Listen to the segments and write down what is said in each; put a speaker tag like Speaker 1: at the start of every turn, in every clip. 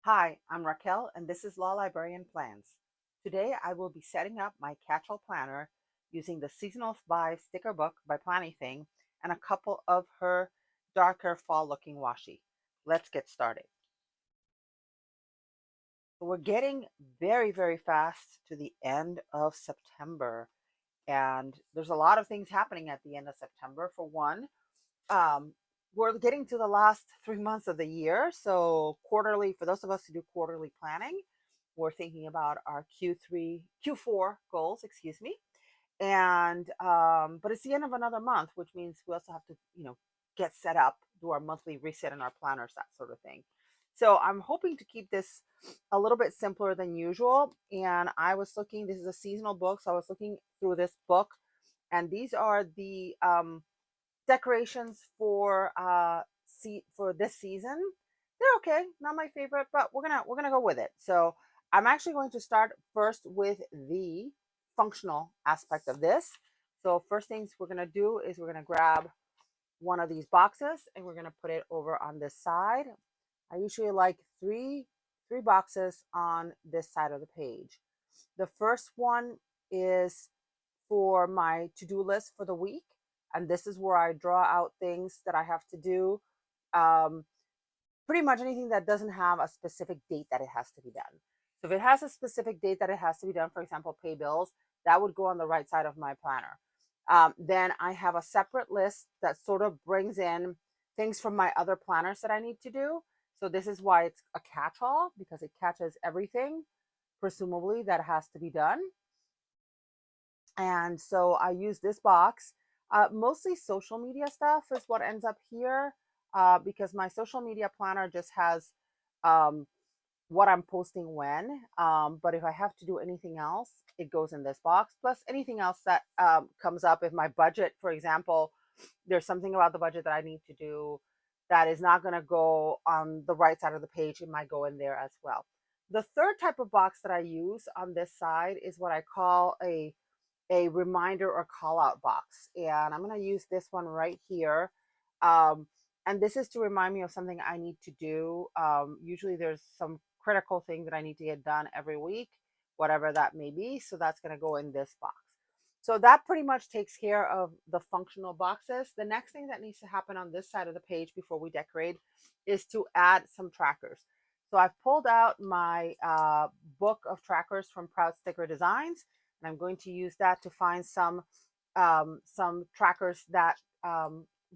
Speaker 1: Hi, I'm Raquel, and this is Law Librarian Plans. Today I will be setting up my Catchall planner using the Seasonal Buy sticker book by Planything and a couple of her darker fall-looking washi. Let's get started. So we're getting very fast to the end of September, and there's a lot of things happening at the end of September. For one, um, we're getting to the last 3 months of the year. So quarterly, for those of us who do quarterly planning, we're thinking about our Q4 goals, excuse me. And but it's the end of another month, which means we also have to, get set up, do our monthly reset in our planners, that sort of thing. So I'm hoping to keep this a little bit simpler than usual. And I was looking, this is a seasonal book, so I was looking through this book, and these are the decorations for this season. They're okay, not my favorite, but we're gonna go with it. So I'm actually going to start first with the functional aspect of this. So first things we're gonna do is we're gonna grab one of these boxes and we're gonna put it over on this side. I usually like three boxes on this side of the page. The first one is for my to-do list for the week, and this is where I draw out things that I have to do. Um, Pretty much anything that doesn't have a specific date that it has to be done. So if it has a specific date that it has to be done, for example, pay bills, that would go on the right side of my planner. Then I have a separate list that sort of brings in things from my other planners that I need to do. So this is why it's a catch-all, because it catches everything, presumably, that has to be done. And so I use this box. Mostly social media stuff is what ends up here, because my social media planner just has um, what I'm posting when. But if I have to do anything else, it goes in this box. Plus anything else that comes up. If my budget, for example, there's something about the budget that I need to do that is not going to go on the right side of the page, it might go in there as well. The third type of box that I use on this side is what I call a reminder or call out box. And I'm going to use this one right here. Um, and this is to remind me of something I need to do. Usually there's some critical thing that I need to get done every week, whatever that may be. So that's going to go in this box. So that pretty much takes care of the functional boxes. The next thing that needs to happen on this side of the page before we decorate is to add some trackers. So I've pulled out my book of trackers from Proud Sticker Designs, and I'm going to use that to find some trackers that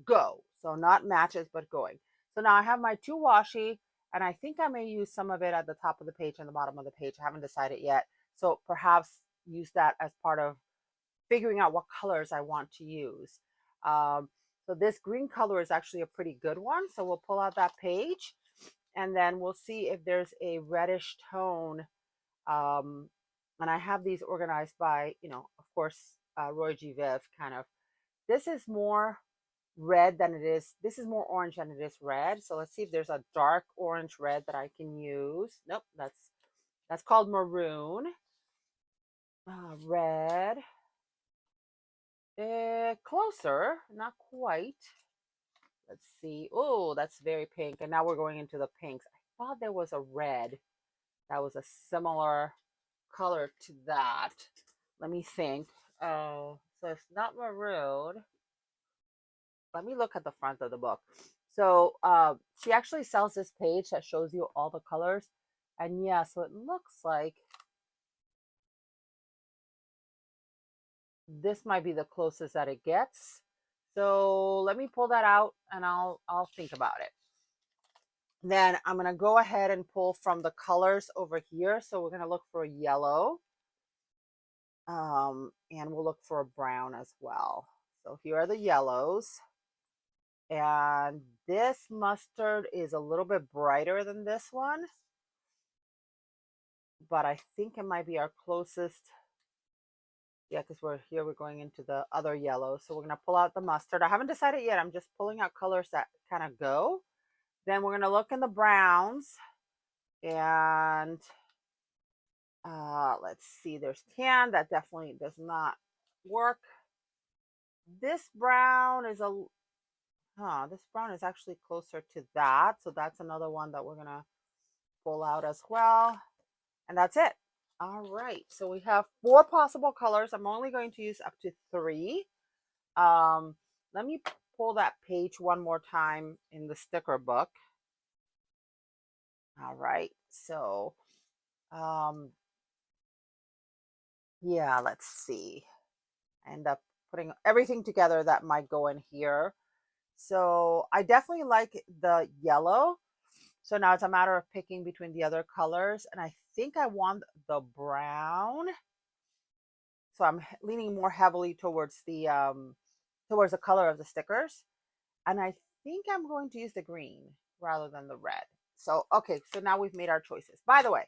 Speaker 1: go. So not matches, but going. So now I have my two washi, and I think I may use some of it at the top of the page and the bottom of the page. I haven't decided yet. So perhaps use that as part of figuring out what colors I want to use. Um, so this green color is actually a pretty good one. So we'll pull out that page, and then we'll see if there's a reddish tone. Um, and I have these organized by, of course, Roy G. Viv kind of. This is more red than it is. This is more orange than it is red. So let's see if there's a dark orange red that I can use. Nope, that's called maroon. Red. Closer, not quite. Let's see. Oh, that's very pink. And now we're going into the pinks. I thought there was a red that was a similar color to that. Let me think. Oh, so it's not maroon. Let me look at the front of the book. So she actually sells this page that shows you all the colors. And yeah, so it looks like this might be the closest that it gets. So let me pull that out and I'll think about it. Then I'm going to go ahead and pull from the colors over here. So we're going to look for a yellow. And we'll look for a brown as well. So here are the yellows. And this mustard is a little bit brighter than this one, but I think it might be our closest. Yeah, because we're going into the other yellow. So we're going to pull out the mustard. I haven't decided yet. I'm just pulling out colors that kind of go. Then we're going to look in the browns. And let's see, there's tan. That definitely does not work. This brown is this brown is actually closer to that. So that's another one that we're going to pull out as well. And that's it. All right. So we have 4 possible colors. I'm only going to use up to 3. Um, Let me pull that page one more time in the sticker book. All right. So, um, yeah, let's see. I end up putting everything together that might go in here. So I definitely like the yellow. So now it's a matter of picking between the other colors. And I think I want the brown. So I'm leaning more heavily towards the color of the stickers. And I think I'm going to use the green rather than the red. So, okay, so now we've made our choices. By the way,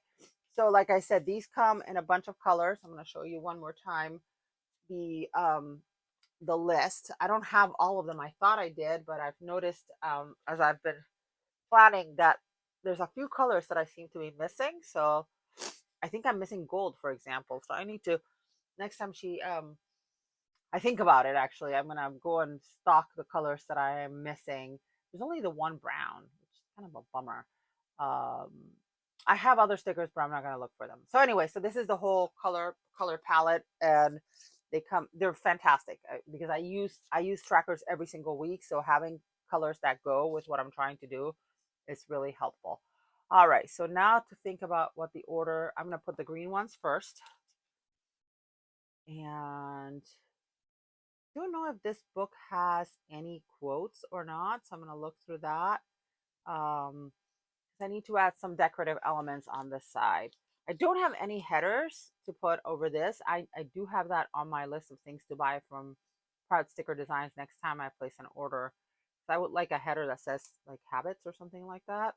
Speaker 1: so like I said, these come in a bunch of colors. I'm going to show you one more time the list. I don't have all of them. I thought I did, but I've noticed as I've been planning that there's a few colors that I seem to be missing. So I think I'm missing gold, for example. So I need to next time I think about it actually. I'm gonna go and stock the colors that I am missing. There's only the one brown, which is kind of a bummer. Um, I have other stickers, but I'm not gonna look for them. So anyway, so this is the whole color palette, and they're fantastic because I use trackers every single week. So having colors that go with what I'm trying to do is really helpful. All right, so now to think about what the order, I'm gonna put the green ones first, and don't know if this book has any quotes or not, so I'm going to look through that. Um, I need to add some decorative elements on this side. I don't have any headers to put over this. I do have that on my list of things to buy from Proud Sticker Designs next time I place an order. So I would like a header that says like habits or something like that.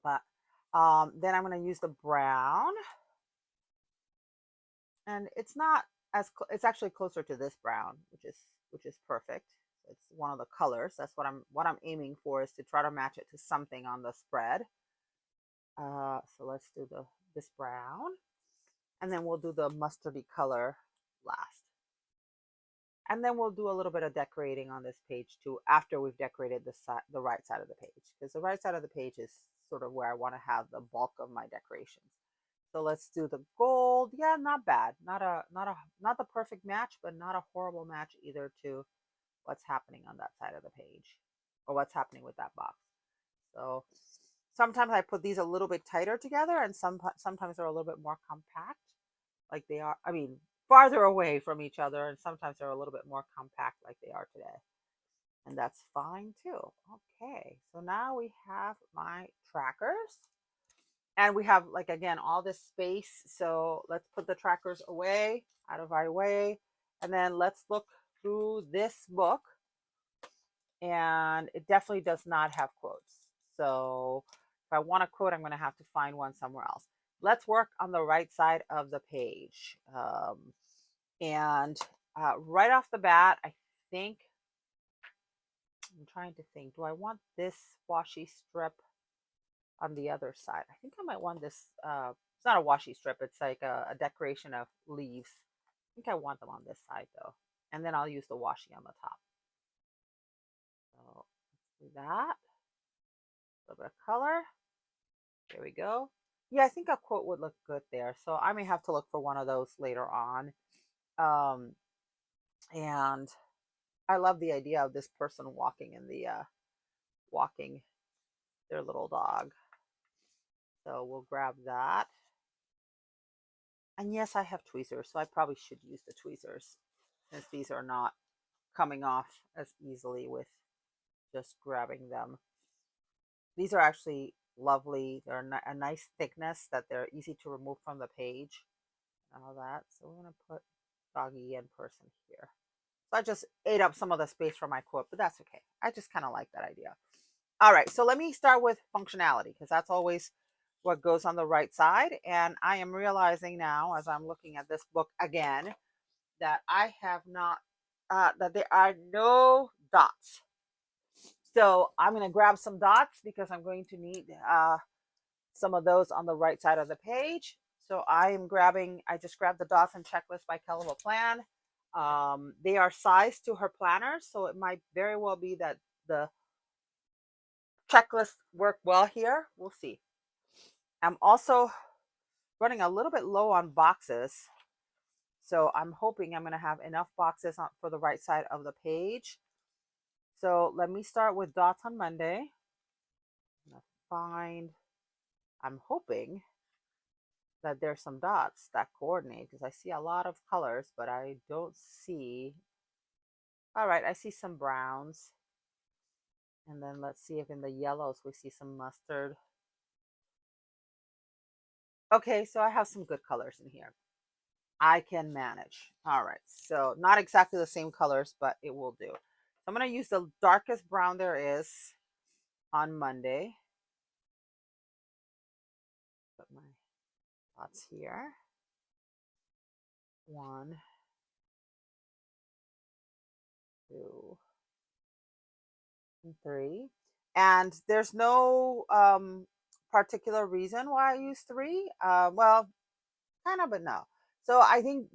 Speaker 1: But then I'm going to use the brown, and it's not it's actually closer to this brown, which is perfect. It's one of the colors. That's what I'm aiming for, is to try to match it to something on the spread. So let's do this brown, and then we'll do the mustardy color last, and then we'll do a little bit of decorating on this page too after we've decorated the right side of the page, because the right side of the page is sort of where I want to have the bulk of my decorations. So let's do the gold. Yeah, not bad. Not the perfect match, but not a horrible match either to what's happening on that side of the page, or what's happening with that box. So sometimes I put these a little bit tighter together, and sometimes they're a little bit more compact, like they are. I mean, farther away from each other, and sometimes they're a little bit more compact, like they are today. And that's fine too. Okay, so now we have my trackers. And we have, like, again, all this space. So let's put the trackers away, out of our way. And then let's look through this book. And it definitely does not have quotes. So if I want a quote, I'm going to have to find one somewhere else. Let's work on the right side of the page. And right off the bat, I think, I'm trying to think, do I want this washi strip on the other side? I think I might want this. It's not a washi strip. It's like a decoration of leaves. I think I want them on this side though. And then I'll use the washi on the top. So let's do that. A little bit of color. There we go. Yeah, I think a quote would look good there. So I may have to look for one of those later on. Um, and I love the idea of this person walking their little dog. So we'll grab that. And yes, I have tweezers, so I probably should use the tweezers, since these are not coming off as easily with just grabbing them. These are actually lovely. They're a nice thickness that they're easy to remove from the page and all that. So we're going to put doggy and person here. So I just ate up some of the space for my quote, but that's okay. I just kind of like that idea. All right, so let me start with functionality, because that's always what goes on the right side. And I am realizing now, as I'm looking at this book again, that I have not, that there are no dots. So I'm going to grab some dots, because I'm going to need some of those on the right side of the page. So I just grabbed the dots and checklist by Kellable Plan. They are sized to her planner, so it might very well be that the checklist work well here. We'll see. I'm also running a little bit low on boxes. So I'm hoping I'm going to have enough boxes for the right side of the page. So let me start with dots on Monday. I'm going to find, I'm hoping that there's some dots that coordinate because I see a lot of colors, but I don't see. All right, I see some browns. And then let's see if in the yellows we see some mustard. Okay, so I have some good colors in here. I can manage. All right, so not exactly the same colors, but it will do. So I'm going to use the darkest brown there is on Monday. Put my dots here. 1, 2, and 3. And there's no particular reason why I use 3. Well, kind of, but no. So I think,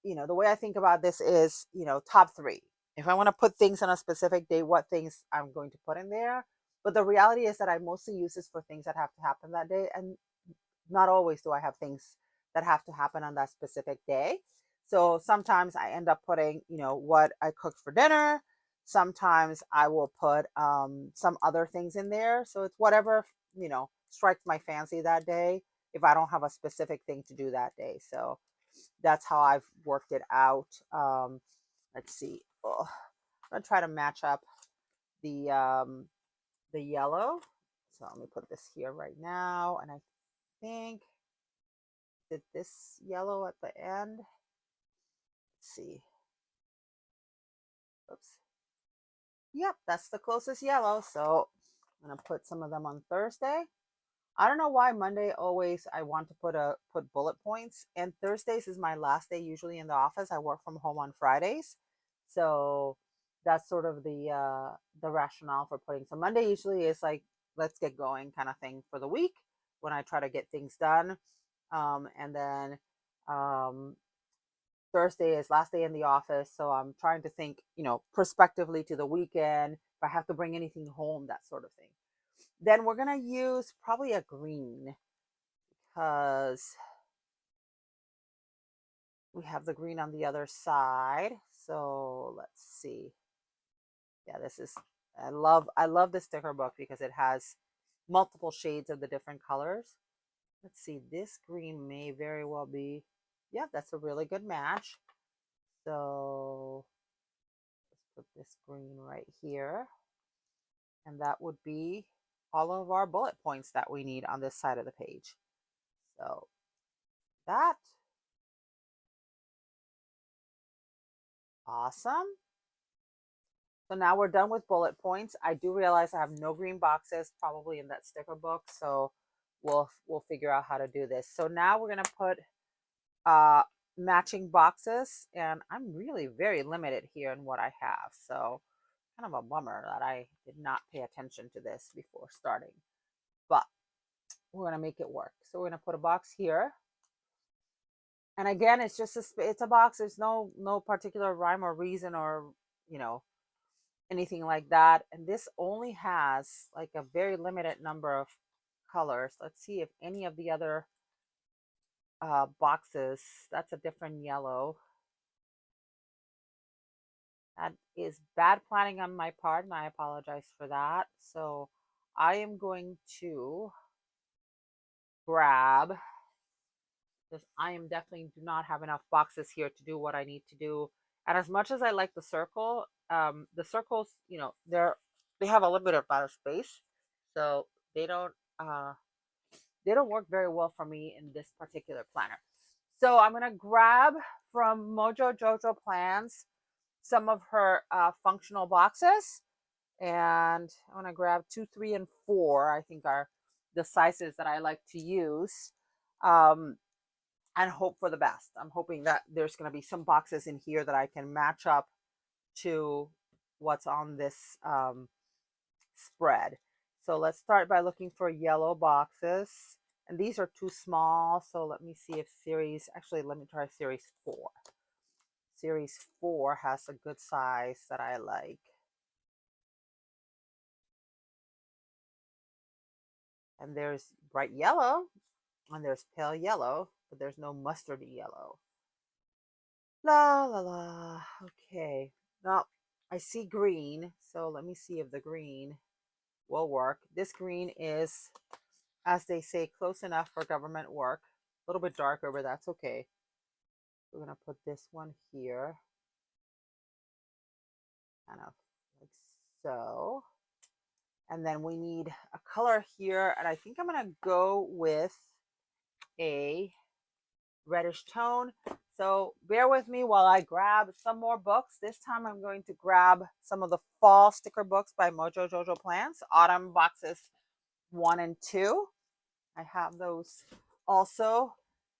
Speaker 1: the way I think about this is, top 3. If I want to put things on a specific day, what things I'm going to put in there. But the reality is that I mostly use this for things that have to happen that day. And not always do I have things that have to happen on that specific day. So sometimes I end up putting, what I cooked for dinner. Sometimes I will put some other things in there. So it's whatever, strikes my fancy that day if I don't have a specific thing to do that day. So that's how I've worked it out. Let's see. Oh, I'm going to try to match up the yellow. So let me put this here right now. And I think did this yellow at the end. Let's see. Oops. Yep, that's the closest yellow. So I'm gonna put some of them on Thursday. I don't know why Monday always I want to put bullet points, and Thursdays is my last day usually in the office. I work from home on Fridays, so that's sort of the rationale for putting. So Monday usually is like let's get going kind of thing for the week when I try to get things done, and then Thursday is last day in the office, so I'm trying to think, prospectively to the weekend, if I have to bring anything home, that sort of thing. Then we're gonna use probably a green because we have the green on the other side. So let's see. Yeah, this is I love the sticker book because it has multiple shades of the different colors. Let's see, this green may very well be, yeah, that's a really good match. So put this green right here. And that would be all of our bullet points that we need on this side of the page. So that, awesome. So now we're done with bullet points. I do realize I have no green boxes probably in that sticker book. So we'll figure out how to do this. So now we're gonna put matching boxes, and I'm really very limited here in what I have. So kind of a bummer that I did not pay attention to this before starting, but we're going to make it work. So we're going to put a box here. And again, it's just it's a box. There's no particular rhyme or reason or, anything like that. And this only has like a very limited number of colors. Let's see if any of the other boxes, that's a different yellow. That is bad planning on my part, and I apologize for that. So I am going to grab, because I am definitely do not have enough boxes here to do what I need to do. And as much as I like the circles, they have a little bit of amount of space, so uh, they don't work very well for me in this particular planner. So I'm gonna grab from Mojo Jojo Plans some of her functional boxes, and I'm gonna grab 2, 3, and 4. I think are the sizes that I like to use. And hope for the best. I'm hoping that there's going to be some boxes in here that I can match up to what's on this spread. So let's start by looking for yellow boxes. And these are too small. So let me see if let me try series 4. Series 4 has a good size that I like. And there's bright yellow. And there's pale yellow, but there's no mustardy yellow. La la la. Okay. Now I see green, so let me see if the green will work. This green is, as they say, close enough for government work. A little bit darker, but that's okay. We're gonna put this one here, kind of like so. And then we need a color here, and I think I'm gonna go with a reddish tone. So bear with me while I grab some more books. This time I'm going to grab some of the fall sticker books by Mojo Jojo Plants, autumn boxes 1 and 2. I have those also,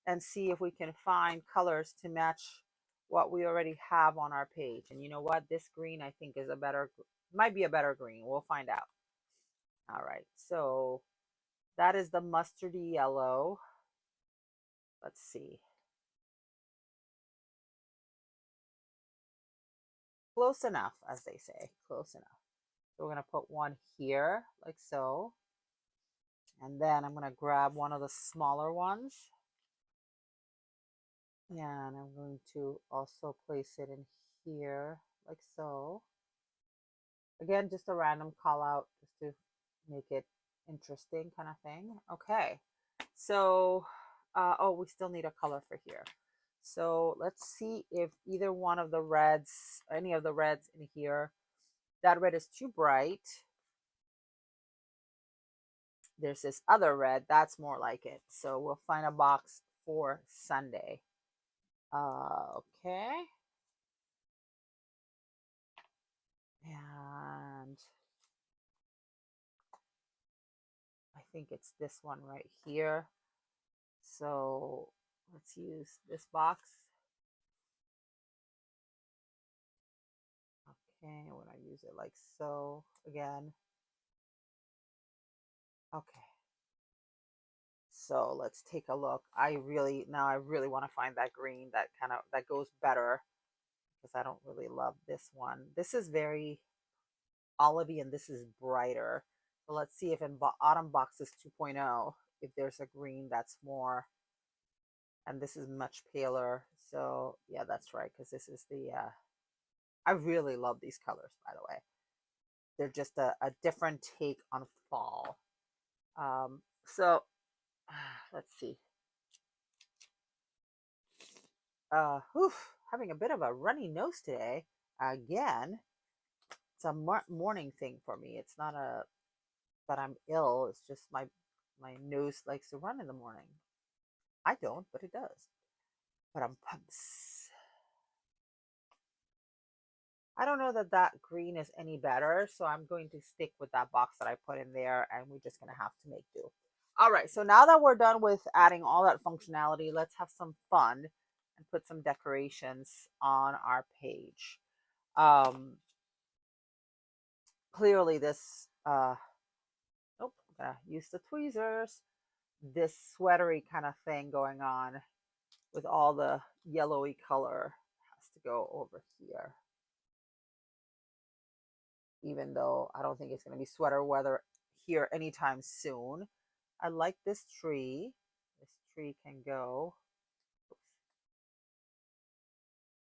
Speaker 1: and see if we can find colors to match what we already have on our page. And you know what? This green I think is a better, might be a better green. We'll find out. All right, so that is the mustardy yellow. Let's see. Close enough, as they say, close enough. So we're going to put one here, like so. And then I'm going to grab one of the smaller ones. And I'm going to also place it in here, like so. Again, just a random call out just to make it interesting kind of thing. Okay. So, oh, we still need a color for here. So let's see if either one of the reds, any of the reds in here, that red is too bright. There's this other red that's more like it. So we'll find a box for Sunday. Okay. And I think it's this one right here. So let's use this box. Okay, when I use it like so again. Okay. So let's take a look. I really want to find that green that kind of that goes better, because I don't really love this one. This is very olivey and this is brighter. So let's see if in Autumn Boxes 2.0, if there's a green that's more, and this is much paler. So yeah, that's right, because this is the, I really love these colors, by the way. They're just a different take on fall. So let's see. Whew, having a bit of a runny nose today. Again, it's a morning thing for me. It's not a that I'm ill. It's just my nose likes to run in the morning. I don't, but it does. But I'm pumps. I don't know that that green is any better, so I'm going to stick with that box that I put in there, and we're just going to have to make do. All right, so now that we're done with adding all that functionality, let's have some fun and put some decorations on our page. Clearly this, nope, I'm gonna use the tweezers, this sweatery kind of thing going on with all the yellowy color has to go over here. Even though I don't think it's going to be sweater weather here anytime soon. I like this tree. This tree can go.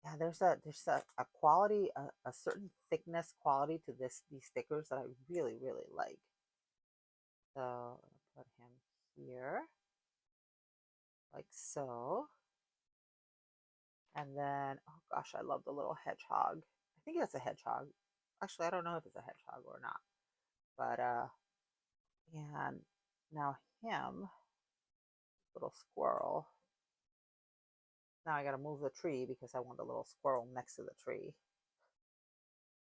Speaker 1: Yeah, there's a quality, a certain thickness quality to these stickers that I really like. So I'm gonna put him here, like so. And then, oh gosh, I love the little hedgehog. I think that's a hedgehog. Actually, I don't know if it's a hedgehog or not. But and now him, little squirrel. Now I gotta move the tree because I want the little squirrel next to the tree.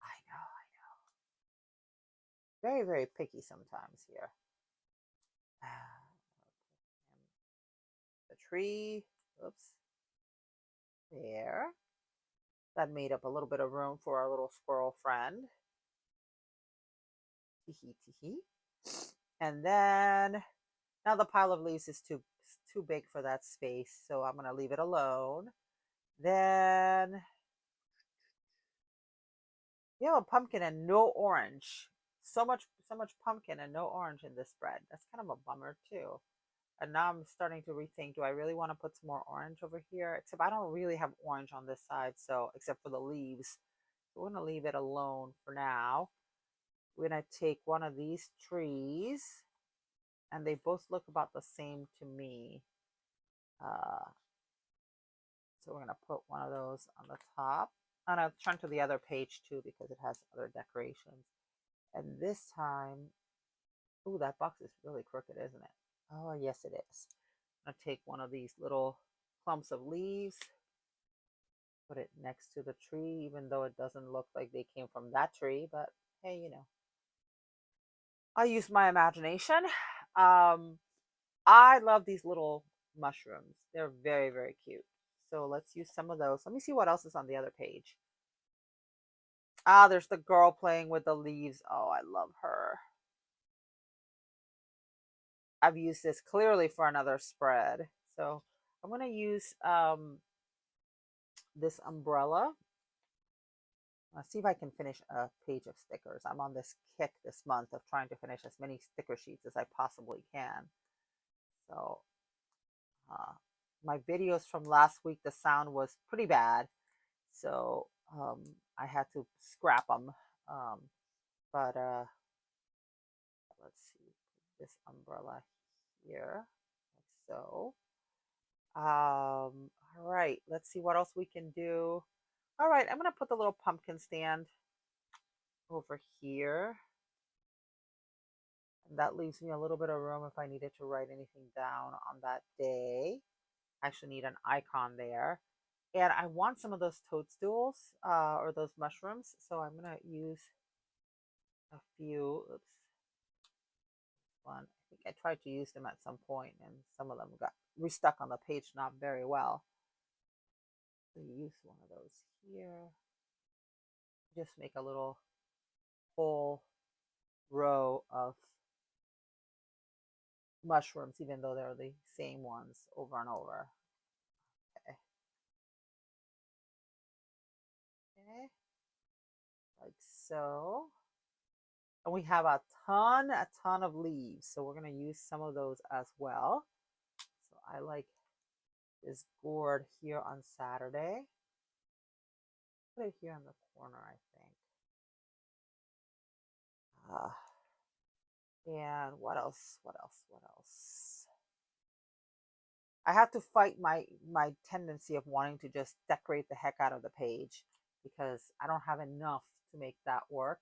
Speaker 1: I know. Very picky sometimes here. The tree. Oops. There. That made up a little bit of room for our little squirrel friend. Tee. And then now the pile of leaves is too big for that space, so I'm gonna leave it alone. Then you have a pumpkin and no orange. So much pumpkin and no orange in this spread. That's kind of a bummer too. And now I'm starting to rethink, do I really want to put some more orange over here? Except I don't really have orange on this side, so except for the leaves. So we're going to leave it alone for now. We're going to take one of these trees, and they both look about the same to me. So we're going to put one of those on the top. And I'll turn to the other page too because it has other decorations. And this time, ooh, that box is really crooked, isn't it? Oh, yes, it is. I'm going to take one of these little clumps of leaves, put it next to the tree, even though it doesn't look like they came from that tree. But hey, I use my imagination. Um, I love these little mushrooms. They're very, very cute. So let's use some of those. Let me see what else is on the other page. Ah, there's the girl playing with the leaves. Oh, I love her. I've used this clearly for another spread. So I'm going to use this umbrella. Let's see if I can finish a page of stickers. I'm on this kick this month of trying to finish as many sticker sheets as I possibly can. So my videos from last week, the sound was pretty bad. So I had to scrap them. But let's see, this umbrella here, like so. All right, let's see what else we can do. All right, I'm gonna put the little pumpkin stand over here. And that leaves me a little bit of room if I needed to write anything down on that day. I actually need an icon there. And I want some of those toadstools or those mushrooms. So I'm gonna use a few. Oops, one. I think I tried to use them at some point and some of them got restuck on the page not very well. So use one of those here. Just make a little whole row of mushrooms, even though they're the same ones over and over. Okay. Okay. Like so. And we have a ton of leaves. So we're going to use some of those as well. So I like this gourd here on Saturday. Put it here in the corner, I think. And what else? What else? What else? I have to fight my tendency of wanting to just decorate the heck out of the page because I don't have enough to make that work.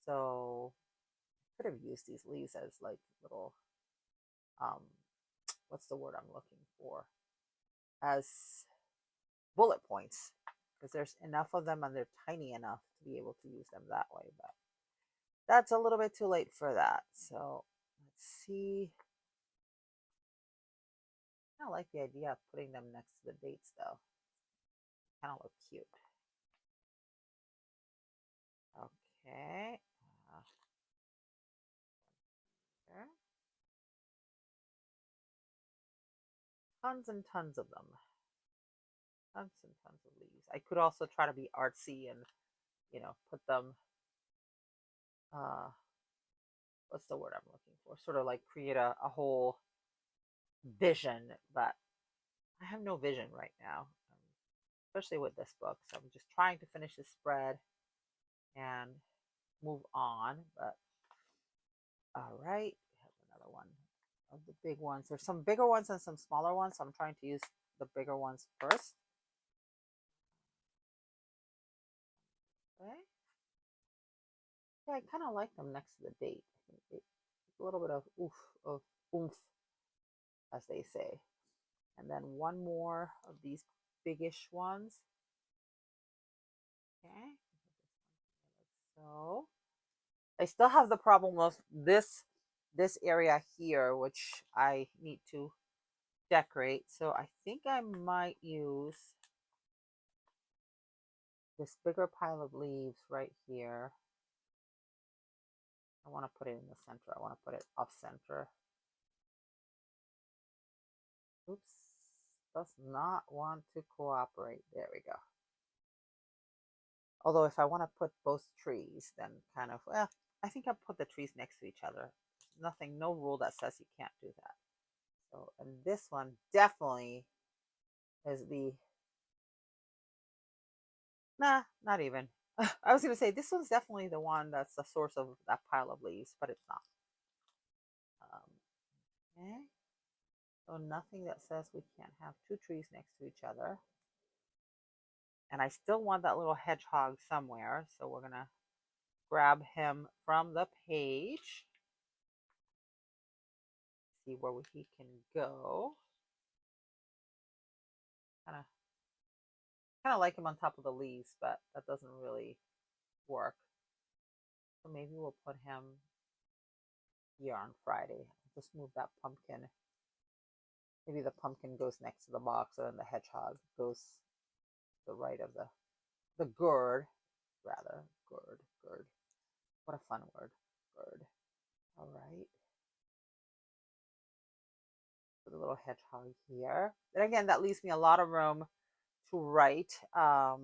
Speaker 1: So I could have used these leaves as like little um what's the word I'm looking for? As bullet points because there's enough of them and they're tiny enough to be able to use them that way, but that's a little bit too late for that. So let's see. I like the idea of putting them next to the dates though. Kind of look cute. Okay. There. Tons and tons of them. Tons and tons of leaves. I could also try to be artsy and, put them, uh, what's the word I'm looking for? Sort of like create a whole vision, but I have no vision right now, especially with this book. So I'm just trying to finish this spread and move on. But all right, we have another one of the big ones. There's some bigger ones and some smaller ones. So I'm trying to use the bigger ones first. Okay. Yeah, I kind of like them next to the date. I think a little bit of oomph, as they say. And then one more of these biggish ones. Okay. So I still have the problem of this area here, which I need to decorate. So I think I might use this bigger pile of leaves right here. I want to put it in the center. I want to put it off center. Oops, does not want to cooperate. There we go. Although if I want to put both trees, then kind of, well, I think I'll put the trees next to each other. Nothing, no rule that says you can't do that. So, and this one definitely is the, nah, not even. I was going to say this one's definitely the one that's the source of that pile of leaves, but it's not. Okay. So nothing that says we can't have two trees next to each other. And I still want that little hedgehog somewhere. So we're going to grab him from the page. See where he can go. Kind of like him on top of the leaves, but that doesn't really work. So maybe we'll put him here on Friday. Just move that pumpkin. Maybe the pumpkin goes next to the box, and then the hedgehog goes to the right of the gourd, rather. Gourd. What a fun word. Gourd. All right. Put a little hedgehog here. And again, that leaves me a lot of room to write. I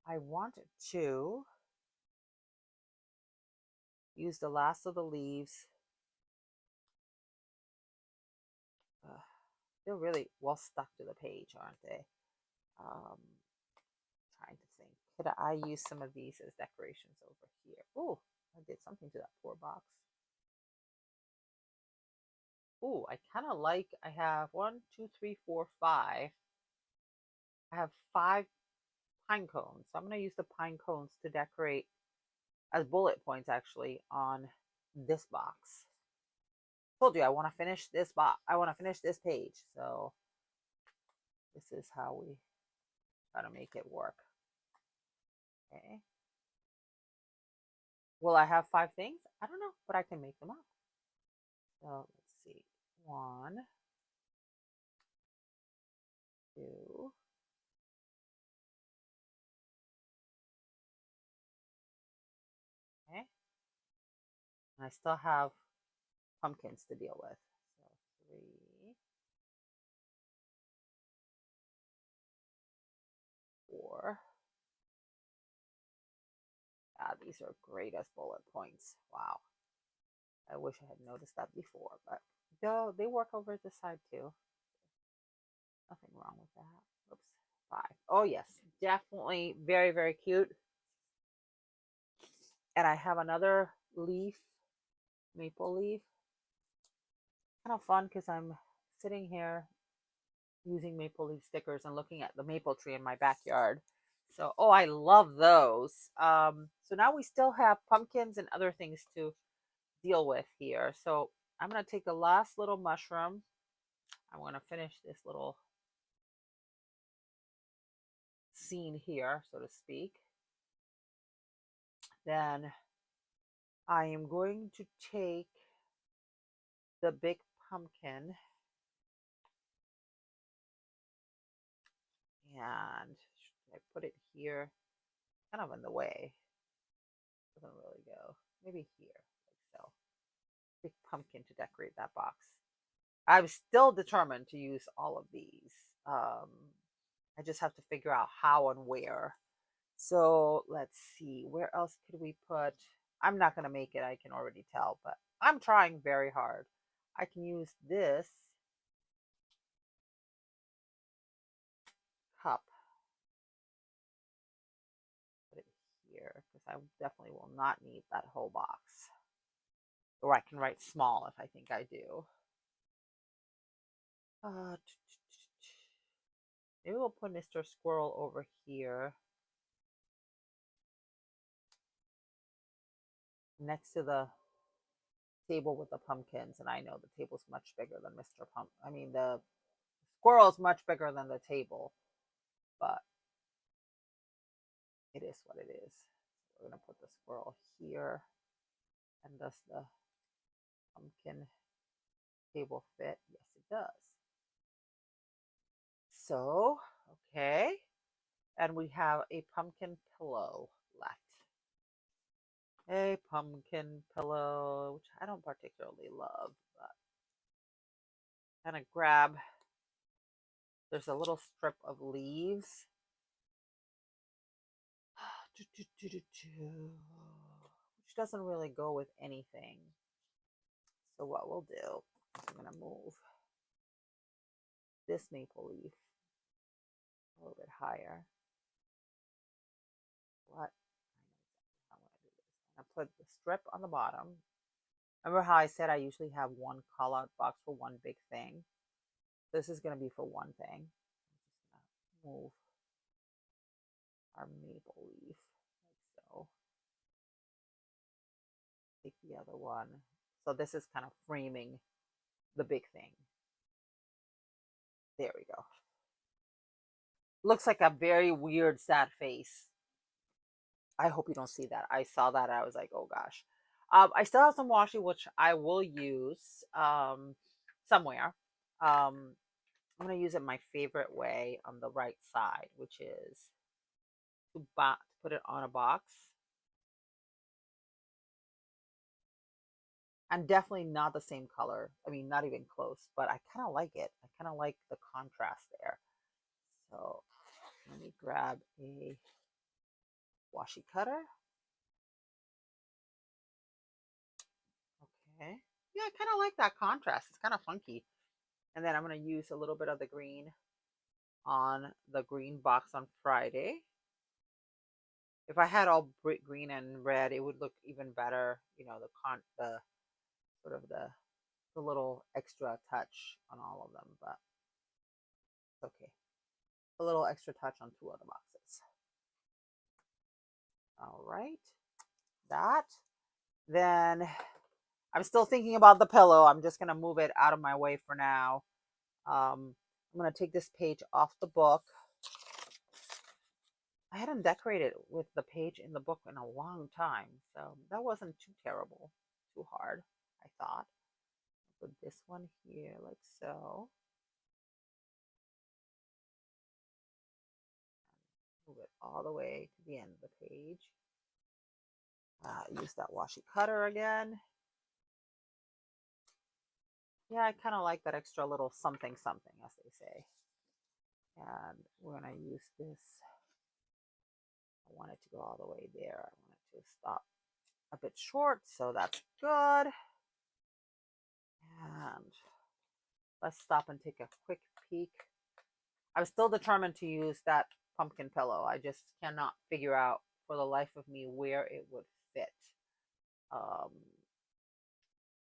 Speaker 1: wanted to use the last of the leaves. They're really well stuck to the page, aren't they? Trying to think. Could I use some of these as decorations over here? Oh, I did something to that poor box. Oh, I kind of like, I have 1, 2, 3, 4, 5. I have 5 pine cones. So I'm going to use the pine cones to decorate as bullet points actually on this box. Told you I want to finish this box. I want to finish this page. So this is how we try to make it work. Okay. Will I have 5 things? I don't know, but I can make them up. So let's see. 1, 2, okay. And I still have pumpkins to deal with. So 3, 4. Ah, these are great as bullet points. Wow. I wish I had noticed that before, but they work over the side too. Nothing wrong with that. Oops. 5. Oh yes, definitely very, very cute. And I have another leaf, maple leaf. Kind of fun because I'm sitting here using maple leaf stickers and looking at the maple tree in my backyard. So, oh, I love those. So now we still have pumpkins and other things to deal with here. So I'm going to take the last little mushroom. I'm going to finish this little scene here, so to speak. Then I am going to take the big pumpkin and I put it here, kind of in the way. Doesn't really go. Maybe here, like so. Big pumpkin to decorate that box. I'm still determined to use all of these. I just have to figure out how and where. So let's see, where else could we put? I'm not going to make it, I can already tell, but I'm trying very hard. I can use this cup, put it here, because I definitely will not need that whole box. Or I can write small if I think I do. Maybe we'll put Mr. Squirrel over here next to the table with the pumpkins. And I know the table's much bigger than Mr. Pump. I mean, the squirrel's much bigger than the table, but it is what it is. We're going to put the squirrel here. And does the pumpkin table fit? Yes, it does. So, okay. And we have a pumpkin pillow left. A pumpkin pillow, which I don't particularly love, but kind of grab. There's a little strip of leaves. Which doesn't really go with anything. So what we'll do, I'm going to move this maple leaf a little bit higher. What? I want to do this. I put the strip on the bottom. Remember how I said I usually have one call out box for one big thing? This is going to be for one thing. I'm just going to move our maple leaf like so. Take the other one. So this is kind of framing the big thing. There we go. Looks like a very weird, sad face. I hope you don't see that. I saw that. I was like, oh gosh. I still have some washi, which I will use somewhere. I'm going to use it my favorite way on the right side, which is to put it on a box. And definitely not the same color. I mean, not even close, but I kind of like it. I kind of like the contrast there. So let me grab a washi cutter. Okay. Yeah, I kind of like that contrast. It's kind of funky. And then I'm going to use a little bit of the green on the green box on Friday. If I had all green and red, it would look even better. You know, the sort of the little extra touch on all of them, but it's okay. A little extra touch on two other boxes. All right, that. Then I'm still thinking about the pillow. I'm just gonna move it out of my way for now. I'm gonna take this page off the book. I hadn't decorated with the page in the book in a long time, so that wasn't too terrible, too hard, I thought. Put this one here like so. Move it all the way to the end of the page. Use that washi cutter again. Yeah, I kind of like that extra little something something, as they say. And we're going to use this. I want it to go all the way there. I want it to stop a bit short, so that's good. And let's stop and take a quick peek. I'm still determined to use that pumpkin pillow. I just cannot figure out for the life of me where it would fit.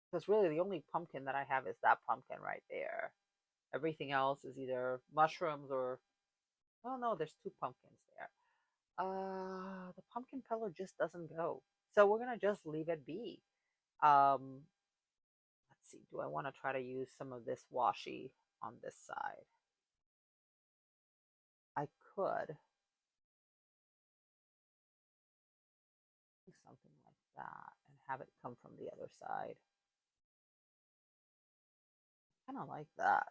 Speaker 1: Because really the only pumpkin that I have is that pumpkin right there. Everything else is either mushrooms or, oh no, there's two pumpkins there. The pumpkin pillow just doesn't go. So we're gonna just leave it be. Let's see, do I want to try to use some of this washi on this side? I could do something like that and have it come from the other side. Kind of like that.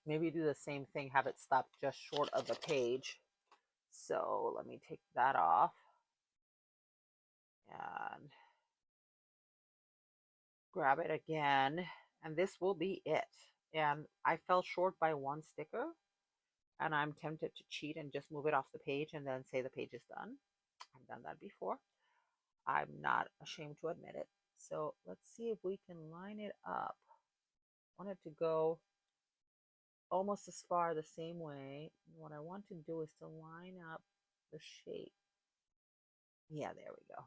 Speaker 1: Maybe do the same thing, have it stop just short of the page. So let me take that off. And grab it again, and this will be it. And I fell short by one sticker, and I'm tempted to cheat and just move it off the page and then say the page is done. I've done that before. I'm not ashamed to admit it. So let's see if we can line it up. I want it to go almost as far the same way. What I want to do is to line up the shape. Yeah, there we go.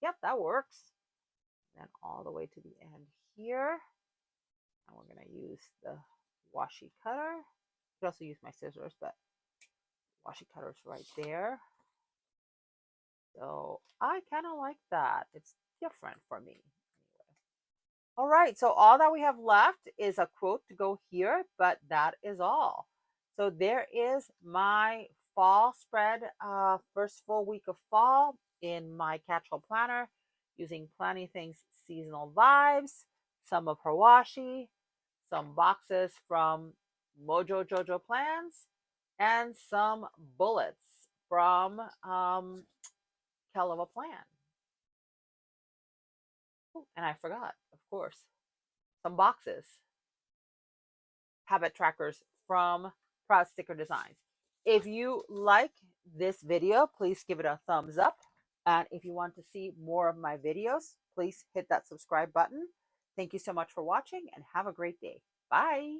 Speaker 1: Yep, that works. Then all the way to the end here. And we're going to use the washi cutter. You could also use my scissors, but washi cutter is right there. So I kind of like that. It's different for me. All right, so all that we have left is a quote to go here, but that is all. So there is my fall spread, first full week of fall in my Catchall planner using Planything's seasonal vibes, some of her washi, some boxes from Mojo Jojo Plans, and some bullets from Kell of a Plan. Ooh, and I forgot, of course, some boxes, habit trackers from Proud Sticker Designs. If you like this video, please give it a thumbs up. And if you want to see more of my videos, please hit that subscribe button. Thank you so much for watching and have a great day. Bye.